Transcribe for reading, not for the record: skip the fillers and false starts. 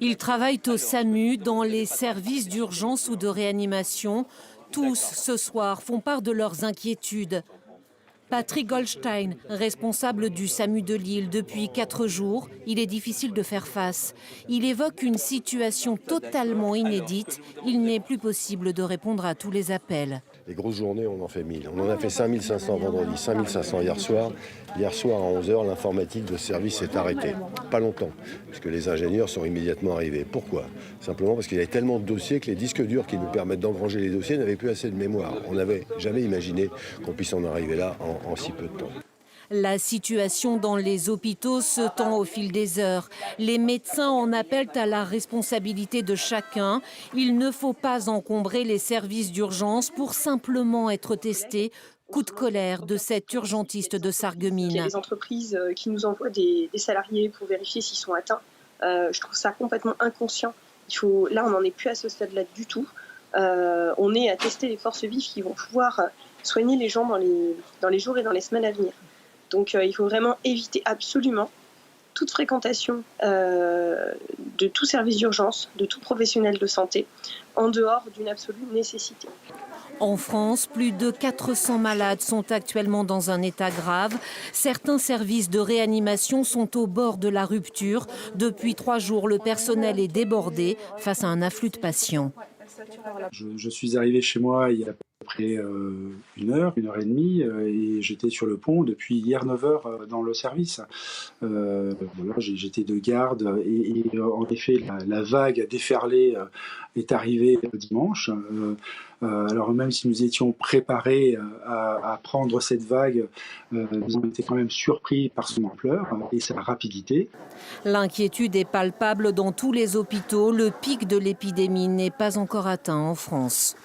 Ils travaillent au SAMU dans les services d'urgence ou de réanimation. Tous, ce soir, font part de leurs inquiétudes. Patrick Goldstein, responsable du SAMU de Lille depuis 4 jours, il est difficile de faire face. Il évoque une situation totalement inédite. Il n'est plus possible de répondre à tous les appels. Les grosses journées, on en fait 1000. On en a fait 5500 vendredi, 5500 hier soir. Hier soir à 11h, l'informatique de service s'est arrêtée. Pas longtemps, puisque les ingénieurs sont immédiatement arrivés. Pourquoi? Simplement parce qu'il y avait tellement de dossiers que les disques durs qui nous permettent d'engranger les dossiers n'avaient plus assez de mémoire. On n'avait jamais imaginé qu'on puisse en arriver là en si peu de temps. La situation dans les hôpitaux se tend au fil des heures. Les médecins en appellent à la responsabilité de chacun. Il ne faut pas encombrer les services d'urgence pour simplement être testés. Coup de colère de cet urgentiste de Sarreguemines. Il y a des entreprises qui nous envoient des salariés pour vérifier s'ils sont atteints. Je trouve ça complètement inconscient. Là, on n'en est plus à ce stade-là du tout. On est à tester les forces vives qui vont pouvoir soigner les gens dans les jours et dans les semaines à venir. Donc il faut vraiment éviter absolument toute fréquentation de tout service d'urgence, de tout professionnel de santé, en dehors d'une absolue nécessité. En France, plus de 400 malades sont actuellement dans un état grave. Certains services de réanimation sont au bord de la rupture. Depuis 3 jours, le personnel est débordé face à un afflux de patients. Je suis arrivé chez moi il y a à peu près 1 heure et demie, et j'étais sur le pont depuis hier 9h dans le service. Voilà, j'étais de garde et en effet la vague a déferlé est arrivée dimanche. Alors même si nous étions préparés à prendre cette vague, nous avons été quand même surpris par son ampleur et sa rapidité. L'inquiétude est palpable dans tous les hôpitaux. Le pic de l'épidémie n'est pas encore atteint en France.